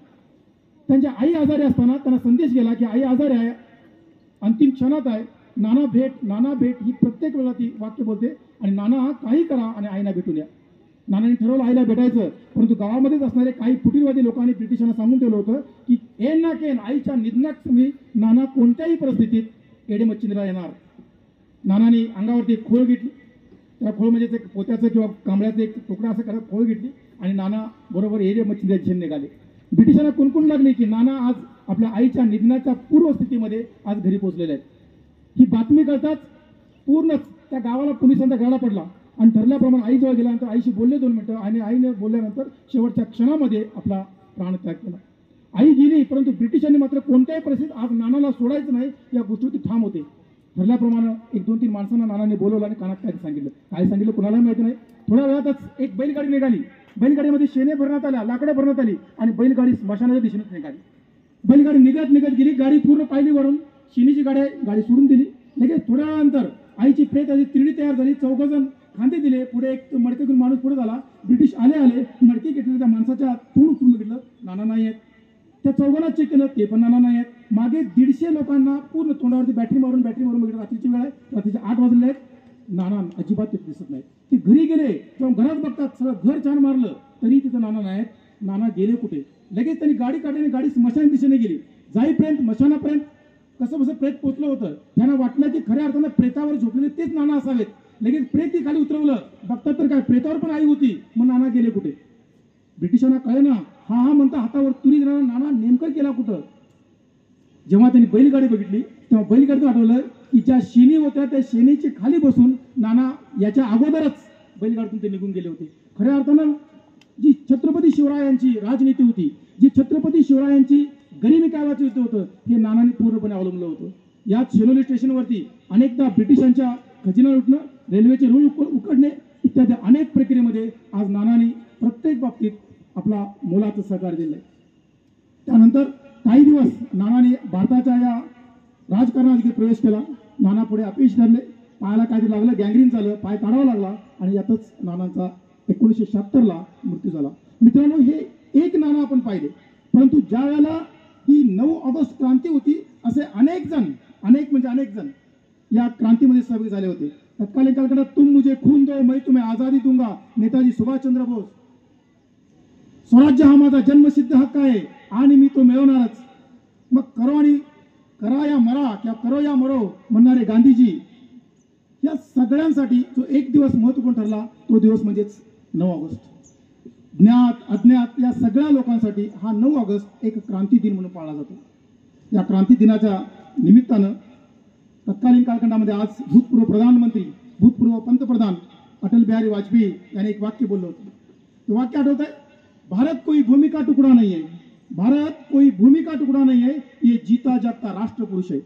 त्यांच्या आई आजारी असताना त्यांना संदेश गेला की आई आजारी आहे, अंतिम क्षणात आहे, नाना भेट ही प्रत्येक वेळेला ती वाक्य बोलते. आणि नाना काही करा आणि आईला भेटून या. नानांनी ठरवलं आईला भेटायचं, परंतु गावामध्येच असणारे काही फुटीरवादी लोकांनी ब्रिटिशांना सांगून ठेवलं होतं की एन ना केन आईच्या निधनाक्षमी नाना कोणत्याही परिस्थितीत एडे मच्छिंद्रला येणार. नानांनी अंगावरती एक खोळ घेतली. त्या खोळ म्हणजे एक पोत्याचं किंवा कांबळ्याचं एक तुकडा असं करत खोळ घेतली आणि नाना बरोबर एडे मच्छिंद्र दिशेने निघाले. ब्रिटिशांना कुणकुण लागली की नाना आज आपल्या आईच्या निधनाच्या पूर्वस्थितीमध्ये आज घरी पोहोचलेले आहेत. ही बातमी कळताच पूर्ण त्या गावाला पोलिसांचा गाडा पडला आणि ठरल्याप्रमाणे आईजवळ गेल्यानंतर आईशी बोलले 2 मिनिटं आणि आईने बोलल्यानंतर शेवटच्या क्षणामध्ये आपला प्राणत्याग केला. आई गेली, परंतु ब्रिटिशांनी मात्र कोणत्याही परिस्थितीत आज नानाला सोडायचं नाही या गोष्टीवरती ठाम होते. ठरल्याप्रमाणे 1-2-3 माणसांना नानाने बोलवलं आणि कानात काय सांगितलं कुणाला माहिती नाही. थोड्या वेळातच एक बैलगाडी निघाली. बैलगाडीमध्ये शेणे भरण्यात आल्या, लाकडं भरण्यात आली आणि बैलगाडी स्मशानाच्या दिशेने निघाली. बैलगाडी निघत गेली. गाडी पूर्ण पायलीवरून शेणीची गाडी सोडून दिली. लगेच थोड्या वेळानंतर आईची प्रेत आधी तिरडी तयार झाली. 4 जण खांदे दिले. पुढे एक मडके घेऊन माणूस पुढे झाला. ब्रिटिश आले मडके घेतले. त्या माणसाच्या तोंड उचलून बघितलं, नाना नाही आहेत. त्या 4 चेक केलं, ते पण नाना नाही आहेत. मागे 150 लोकांना पूर्ण तोंडावरती बॅटरी मारून बघितलं. रात्रीची वेळ आहे, रात्रीचे 8 वाजले आहेत. नाना अजिबात तिथे दिसत नाही. ते घरी गेले तेव्हा घरात बघतात सगळं घर छान मारलं तरी तिथं नाना नाही आहेत. नाना गेले कुठे? लगेच त्यांनी गाडी काढली, गाडी स्मशान दिशेने गेली. जाईपर्यंत मशानापर्यंत कसं प्रेत पोचलं होतं. त्यांना वाटलं की खऱ्या अर्थानं प्रेतावर झोपलेले तेच नाना असावेत. लगेच प्रेत ती खाली उतरवलं. बघतात तर काय, प्रेतावर पण आई होती. मग नाना गेले कुठे? ब्रिटिशांना कळेना. हा म्हणता हातावर तुरी देणारा नाना नेमकं गेला कुठं? जेव्हा त्यांनी बैलगाडी बघितली तेव्हा बैलगाडीतून आठवलं की ज्या शेणी होत्या त्या शेणीची खाली बसून नाना याच्या अगोदरच बैलगाडीतून ते निघून गेले होते. खऱ्या अर्थानं जी छत्रपती शिवरायांची राजनीती होती, जी छत्रपती शिवरायांची गरिबी कायवाचं युद्ध होतं, हे नानांनी पूर्णपणे अवलंबलं होतं. याच शेनोली स्टेशनवरती अनेकदा ब्रिटिशांच्या खजिना लुटणं, रेल्वेचे रूळ उकडणे इत्यादी अनेक प्रक्रियेमध्ये आज नानांनी प्रत्येक बाबतीत आपला मोलाचं सहकार्य दिलं. त्यानंतर काही दिवस नानांनी भारताच्या या राजकारणात प्रवेश केला. नाना पुढे अपयश ठरले. पायाला काहीतरी लागलं, गँग्रीन झालं, पाय काढावा लागला आणि यातच नानांचा 1976ला मृत्यू झाला. मित्रांनो, हे एक नाना आपण पाहिले, परंतु ज्या वेळेला ही 9 ऑगस्ट क्रांती होती असे अनेक जण या क्रांतीमध्ये सहभागी झाले होते. तत्कालीन कालखंडात तुम मुझे खून दो मैं तुम्हें आजादी दूंगा, नेताजी सुभाषचंद्र बोस. स्वराज्य हा माझा जन्मसिद्ध हक्क आहे आणि मी तो मिळवणारच. मग करा या मरा किंवा करो या मरो म्हणणारे गांधीजी. या सगळ्यांसाठी जो एक दिवस महत्त्वपूर्ण ठरला तो दिवस म्हणजेच 9 ऑगस्ट. ज्ञात अज्ञात या सगळ्या लोकांसाठी हा 9 ऑगस्ट एक क्रांती दिन म्हणून पाळला जातो. या क्रांती दिनाच्या निमित्तानं तत्कालीन कालखंडामध्ये आज भूतपूर्व प्रधानमंत्री, भूतपूर्व पंतप्रधान अटल बिहारी वाजपेयी यांनी एक वाक्य बोललं होतं. ते वाक्य आठवत आहे, भारत कोई भूमि का टुकड़ा नहीं है, भारत कोई भूमि का टुकड़ा नहीं है, ये जीता जागता राष्ट्र पुरुष है.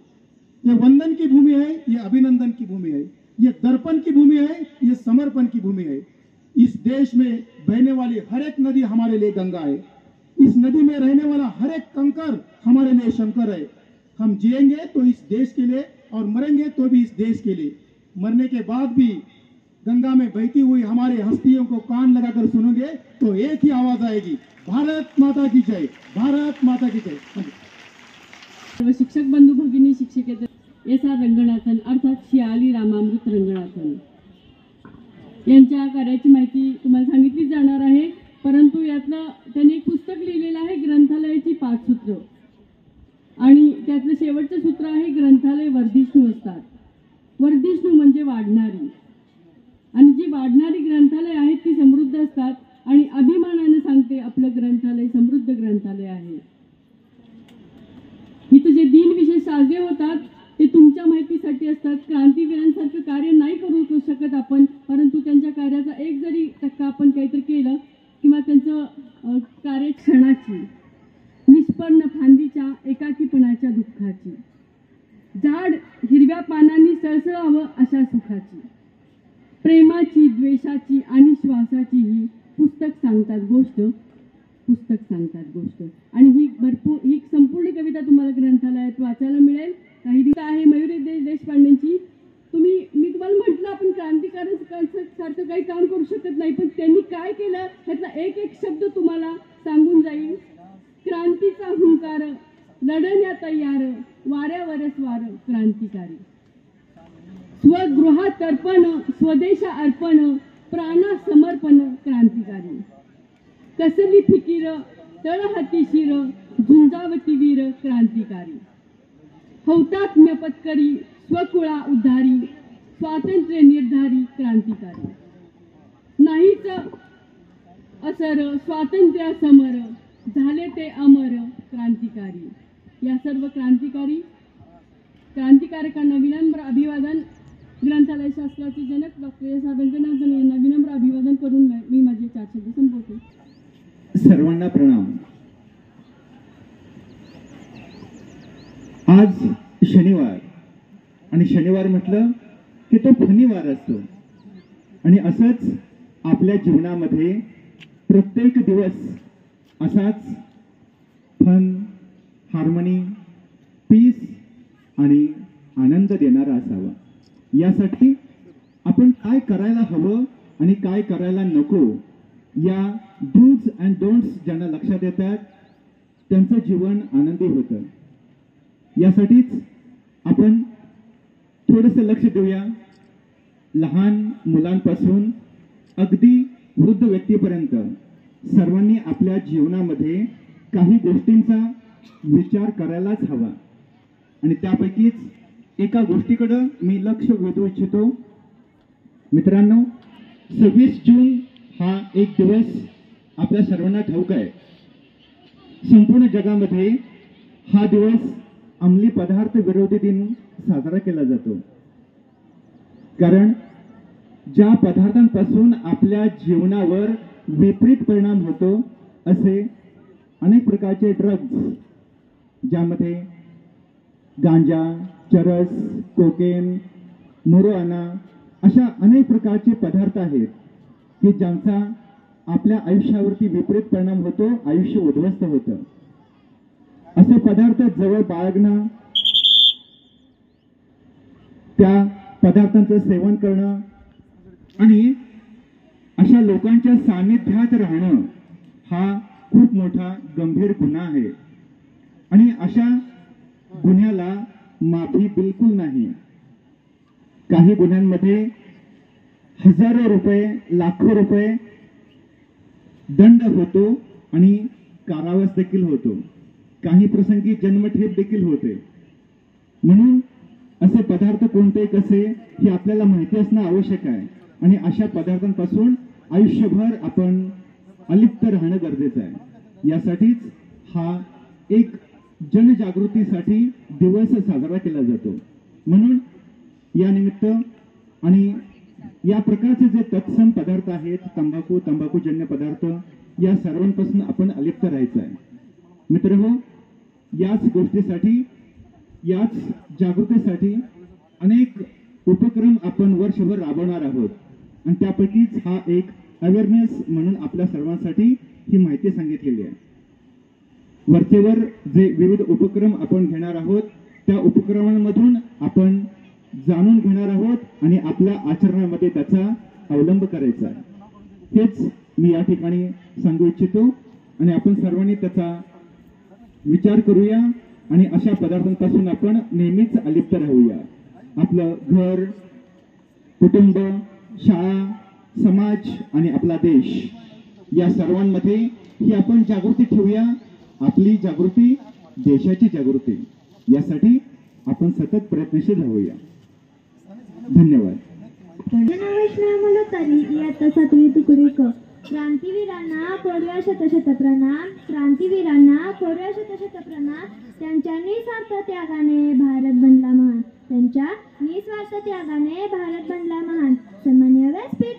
ये वंदन की भूमि है, ये अभिनंदन की भूमि है, ये दर्पण की भूमि है, ये समर्पण की भूमि है. इस देश में बहने वाली हर एक नदी हमारे लिए गंगा है. इस नदी में रहने वाला हर एक कंकर हमारे लिए शंकर है. हम जिएंगे तो इस देश के लिए और मरेंगे तो भी इस देश के लिए. मरने के बाद भी गंगा में बहती हुई हमारे हस्तियों को कान लगाकर सुनोगे तो एक ही आवाज आएगी, भारत माता की जय, भारत माता की जय. सर्व शिक्षक बंधू भगिनी, शिक्षकेतर एस आर रंगनाथन अर्थात शियाली रामामृत रंगनाथन यांच्या कार्याची माहिती तुम्हाला सांगितली जाणार आहे. परंतु यातलं त्यांनी एक पुस्तक लिहिलेलं आहे, ग्रंथालयाची 5 सूत्र, आणि त्यातलं शेवटचं सूत्र आहे, ग्रंथालय वर्धिष्णू असतात. वर्धिष्णू म्हणजे वाढणारी, आणि जी वाढणारी ग्रंथालय आहेत ती समृद्ध असतात. आणि अभिमानाने सांगते आपलं ग्रंथालय समृद्ध ग्रंथालय आहे. इथं जे दिनविशेष साजरे होतात ते तुमच्या माहितीसाठी असतात. क्रांतिवीरांसारखं कार्य नाही करू शकत आपण, परंतु त्यांच्या कार्याचा एक जरी टक्का आपण काहीतरी केलं किंवा त्यांचं कार्यक्षणाची दुष्पर्ण फांदीच्या एकाकीपणाच्या दुःखाची, झाड हिरव्या पानांनी सळसळावं अशा सुखाची, प्रेमाची, द्वेषाची आणि श्वासाची ही पुस्तक सांगतात गोष्ट. आणि ही संपूर्ण कविता तुम्हाला ग्रंथालयात वाचायला मिळेल. काही दिवस आहे मयुरी देशपांडेंची. मी तुम्हाला म्हटलं आपण क्रांतिकारकांसारखं काही काम करू शकत नाही, पण त्यांनी काय केलं ह्यातला एक एक शब्द तुम्हाला सांगून जाईल. क्रांतीचा हुंकार, लढण्या तयार, वाऱ्यावरच वार क्रांतिकारी. स्वगृहात अर्पण, स्वदेशा अर्पण, प्राणा समर्पण क्रांतिकारी. कसली फिकीर, तळहाती शिर, झुंजावती वीर क्रांतिकारी. हौतात्म्य पत्करी, स्वकुळा उद्धारी, स्वातंत्र्य निर्धारी क्रांतिकारी. नाहीच असर स्वातंत्र्य समर, झाले ते अमर क्रांतिकारी. या सर्व क्रांतिकारकांना विनम्र अभिवादन. ग्रंथालय शास्त्राचे जनक डॉक्टर साहेबांच्या यांना विनम्र अभिवादन करून मी माझे 4 शब्द संपवते. सर्वांना प्रणाम. आज शनिवार, आणि शनिवार म्हटलं की तो फणीवार असतो. आणि असंच आपल्या जीवनामध्ये प्रत्येक दिवस असाच फन, हार्मनी, पीस आणि आनंद देणारा असावा. यासाठी आपण काय करायला हवं आणि काय करायला नको या डूज अँड डोंट्स ज्यांना लक्षात येतात त्यांचं जीवन आनंदी होतं. यासाठीच आपण थोडंसं लक्ष देऊया. लहान मुलांपासून अगदी वृद्ध व्यक्तीपर्यंत सर्वांनी आपल्या जीवनामध्ये काही गोष्टींचा विचार करायलाच हवा. आणि त्यापैकीच एका गोष्टीकडं मी लक्ष वेधू इच्छितो. मित्रांनो, 26 जून हा एक दिवस आपल्या सर्वांना ठाऊक आहे. संपूर्ण जगामध्ये हा दिवस अंमली पदार्थ विरोधी दिन साजरा केला जातो. कारण ज्या पदार्थांपासून आपल्या जीवनावर विपरीत परिणाम होतो असे अनेक प्रकारचे ड्रग्ज, ज्यामध्ये गांजा, चरस, कोकेन, मोरोआना अशा अनेक प्रकारचे पदार्थ आहेत की ज्यांचा आपल्या आयुष्यावरती विपरीत परिणाम होतो, आयुष्य उद्ध्वस्त होतं. असे पदार्थ जवळ बाळगणं, त्या पदार्थांचं सेवन करणं आणि अशा लोकांच्या सानिध्यात राहणं हा खूप मोठा गंभीर गुन्हा आहे. आणि अशा गुन्ह्याला माफी बिलकुल नाही. काही गुन्ह्यांमध्ये हजारो रुपये, लाखो रुपये दंड होतो आणि कारावास देखील होतो. काही प्रसंगी जन्मठेप देखील होते. म्हणून असे पदार्थ कोणते, कसे हे आपल्याला माहिती असणं आवश्यक आहे. आणि अशा पदार्थांपासून आयुष्यभर आपण अलिप्त राहणं गरजेचं आहे. यासाठीच हा एक जनजागृतीसाठी दिवस साजरा केला जातो. म्हणून या निमित्त आणि या प्रकारचे जे तत्सम पदार्थ आहेत, तंबाखूजन्य पदार्थ, या सर्वांपासून आपण अलिप्त राहायचं आहे. मित्रहो, याच गोष्टीसाठी, याच जागृतीसाठी अनेक उपक्रम आपण वर्षभर राबवणार आहोत. आणि त्यापैकीच हा एक अवेअरनेस म्हणून आपल्या सर्वांसाठी ही माहिती सांगितलेली आहे. वरचेवर जे विविध उपक्रम आपण घेणार आहोत त्या उपक्रमांमधून आपण जाणून घेणार आहोत आणि आपल्या आचरणामध्ये त्याचा अवलंब करायचा आहे. हेच मी या ठिकाणी सांगू इच्छितो. आणि आपण सर्वांनी त्याचा विचार करूया आणि अशा पदार्थांपासून आपण नेहमीच अलिप्त राहूया. आपलं घर, कुटुंब, शाळा, समाज आणि आपला देश या सर्वांमध्ये ही आपण जागृती ठेवूया. आपली जागृती देशाची जागृती, यासाठी आपण सतत प्रयत्नशील राहूया. धन्यवाद. क्रांतीवीरांना कोरव्या शतशत प्रणाम. क्रांतीवीरांना कोरव्या शतशत प्रणाम. त्यांच्या निस्वार्थ त्यागाने भारत बनला महान. त्यांच्या निस्वार्थ त्यागाने भारत बनला महान. सन्माननीय व्यासपीठावर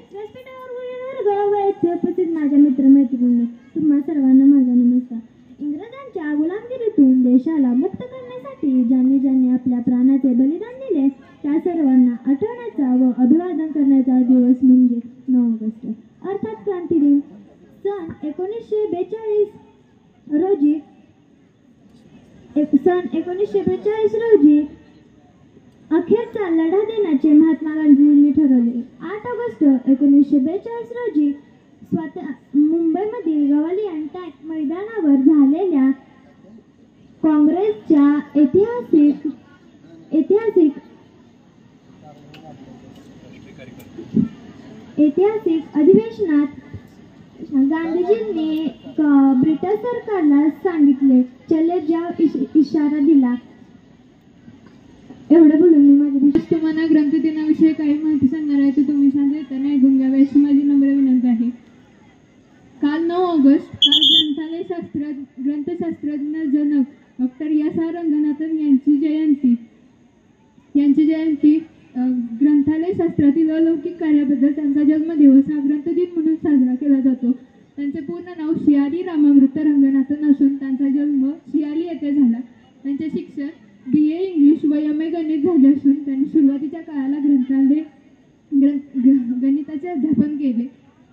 उपस्थित माझ्या मित्रमैत्रिणींनो, तुम्हा सर्वांना माझा नमस्कार. इंग्रजांच्या गुलामगिरीतून देशाला मुक्त करण्यासाठी ज्यांनी ज्यांनी आपल्या प्राणाचे बलिदान दिले त्या सर्वांना आठवण्याचा व अभिवादन करण्याचा दिवस म्हणजे 9 ऑगस्ट अर्थात क्रांती दिन. सन 1942 रोजी अखेरचा लढा देण्याचे महात्मा गांधींनी ठरवले. 8 ऑगस्ट 1942 रोजी मुंबईमधील गवालियन टँक मैदानावर झालेल्या काँग्रेसच्या ऐतिहासिक अधिवेशनात गांधीजींनी ब्रिटिश सरकारला सांगितले चले जाओ इशारा दिला. एवढं बोलून मी माझ्या तुम्हाला ग्रंथदिनाविषयी काही माहिती सांगणार आहे तर तुम्ही सांगता तर नाही ऐकून घ्यावे अशी माझी नम्र विनंती आहे. काल 9 ऑगस्ट ग्रंथशास्त्रज्ञ जनक डॉक्टर S.R. रंगनाथन यांची जयंती ग्रंथालय शास्त्रातील अलौकिक कार्याबद्दल त्यांचा जन्मदिवस हा ग्रंथदिन म्हणून साजरा केला जातो. त्यांचे पूर्ण नाव श्री रामामृत रंगनाथन असून त्यांचा जन्म शियाली येथे झाला. त्यांचे शिक्षण BA इंग्लिश व MA गणित झाले असून त्यांनी सुरुवातीच्या काळाला गणिताचे अध्यापन केले.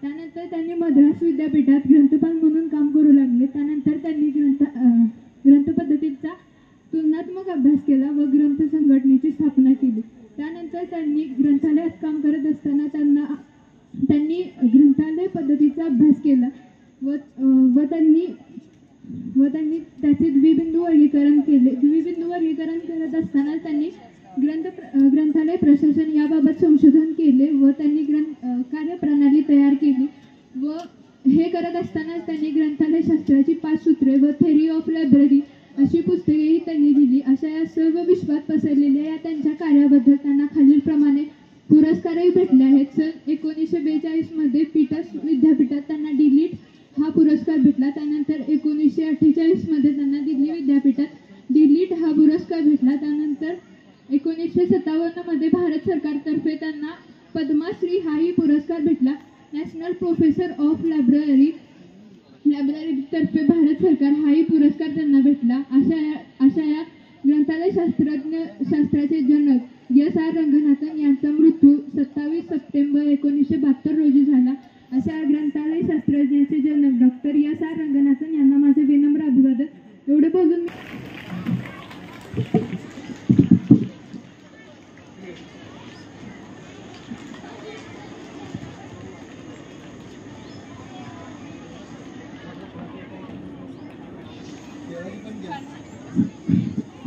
त्यानंतर त्यांनी मद्रास विद्यापीठात ग्रंथपाल म्हणून काम करू लागले. त्यानंतर त्यांनी ग्रंथपद्धतीचा तुलनात्मक अभ्यास केला व ग्रंथ संघटनेची स्थापना केली. त्यानंतर त्यांनी ग्रंथालयात काम करत असताना त्यांनी ग्रंथालय पद्धतीचा अभ्यास केला व त्यांनी त्याचे द्विबिंदू वर्गीकरण केले. द्विबिंदू वर्गीकरण करत असताना त्यांनी ग्रंथालय प्रशासन याबाबत संशोधन केले व त्यांनी कार्यप्रणाली तयार केली व हे करत असताना त्यांनी ग्रंथालय शास्त्राची 5 सूत्रे व थेरी ऑफ लायब्ररी अशी पुस्तकेही त्यांनी दिली. अशा या सर्व विश्वात पसरलेल्या या त्यांच्या कार्याबद्दल त्यांना खालीलप्रमाणे पुरस्कारही भेटले आहेत. सन 1942 मध्ये पीटर्स विद्यापीठात त्यांना D.Litt हा पुरस्कार भेटला. त्यानंतर 1948 मध्ये त्यांना दिल्ली विद्यापीठात D.Litt हा पुरस्कार भेटला. त्यानंतर 1957 मध्ये भारत सरकारतर्फे त्यांना पद्मश्री हाही पुरस्कार भेटला. नॅशनल प्रोफेसर ऑफ लायब्ररी तर्फे भारत सरकार हाही पुरस्कार त्यांना भेटला. अशा या ग्रंथालय शास्त्राचे जनक S.R. रंगनाथन यांचा मृत्यू 27 सप्टेंबर 1972 रोजी झाला. अशा ग्रंथालय शास्त्रज्ञाचे जनक डॉक्टर S.R. रंगनाथन यांना माझे विनम्र अभिवादन. एवढे बोलून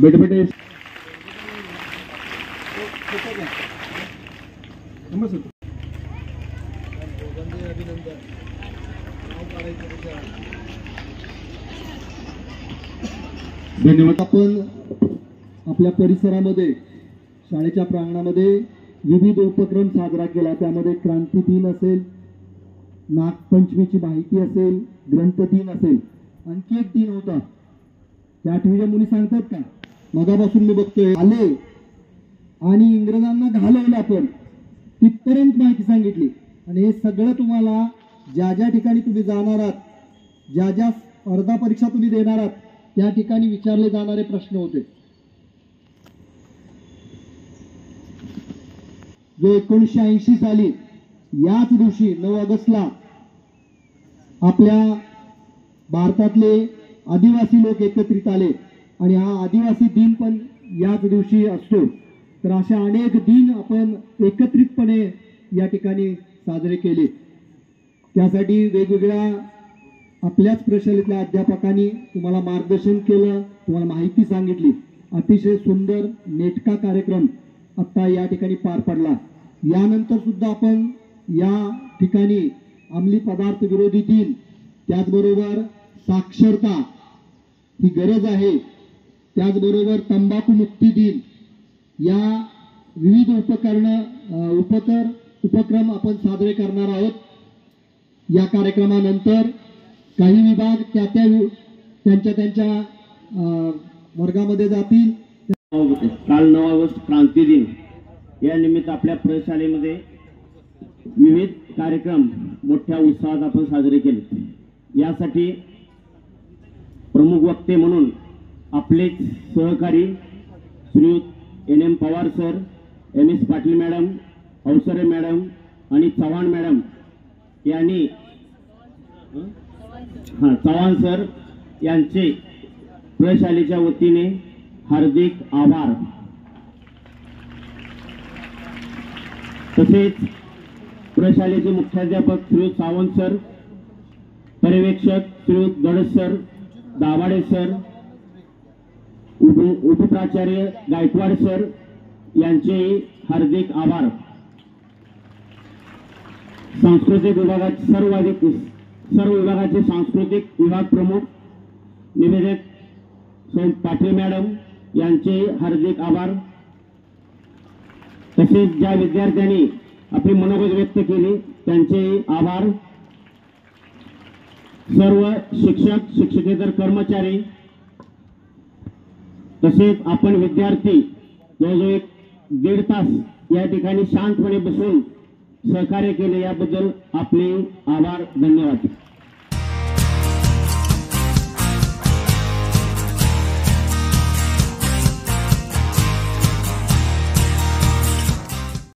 बेटे धन्यवाद. आपण आपल्या परिसरामध्ये शाळेच्या प्रांगणामध्ये विविध उपक्रम साजरा केला. त्यामध्ये क्रांती दिन असेल, नागपंचमीची माहिती असेल, ग्रंथ दिन असेल, आणखी एक दिन होता. त्या आठवीच्या मुली सांगतात का? मगापासून मी बघतोय आले आणि इंग्रजांना घालवलं आपण तिथपर्यंत माहिती सांगितली. आणि हे सगळं तुम्हाला ज्या ज्या ठिकाणी तुम्ही जाणार आहात, ज्या ज्या स्पर्धा परीक्षा तुम्ही देणार आहात त्या ठिकाणी विचारले जाणारे प्रश्न होते. जो 1980 साली याच दिवशी 9 ऑगस्टला आपल्या भारतातले आदिवासी लोक एकत्रित आले आणि हा आदिवासी दिन पण याच दिवशी असतो. तर अशा अनेक दिन आपण एकत्रितपणे या ठिकाणी साजरे केले. त्यासाठी वेगवेगळ्या आपल्याच प्रशालेतल्या अध्यापकांनी तुम्हाला मार्गदर्शन केलं, तुम्हाला माहिती सांगितली. अतिशय सुंदर नेटका कार्यक्रम आता या ठिकाणी पार पडला. यानंतर सुद्धा आपण या ठिकाणी अंमली पदार्थ विरोधी दिन, त्याचबरोबर साक्षरता ही गरज आहे, त्याचबरोबर तंबाखू मुक्ती दिन, या विविध उपक्रम आपण साजरे करणार आहोत. या कार्यक्रमानंतर काही विभाग त्यांच्या वर्गामध्ये जातील. काल 9 ऑगस्ट क्रांती दिन या निमित्त आपल्या प्रशालेमध्ये विविध कार्यक्रम मोठ्या उत्साहात आपण साजरे केले. यासाठी प्रमुख वक्ते म्हणून आपले सहकारी श्रीयुत NM Pawar sir, MS Patil madam, अवसरे मॅडम आणि चव्हाण मॅडम यांनी चव्हाण सर यांचे प्रशालेच्या वतीने हार्दिक आभार। तसेच प्रशालेचे मुख्याध्यापक श्रीयुत सावंत सर, पर्यवेक्षक श्रीयुत गडस सर, दाभाडे सर, उपप्राचार्य गायकवाड सर यांचेही हार्दिक आभार। सांस्कृतिक विभागाचे सर्व विभागाचे सांस्कृतिक विभाग प्रमुख निवेदक सौ पाटील मॅडम यांचे हार्दिक आभार। तसेच ज्या विद्यार्थ्यांनी आपली मनोगत व्यक्त केली त्यांचे आभार। सर्व शिक्षक, शिक्षकेतर कर्मचारी तसेच आपण विद्यार्थी जवळजवळ 1.5 तास या ठिकाणी शांतपणे बसून सहकार्य केले याबद्दल आपले आभार, धन्यवाद।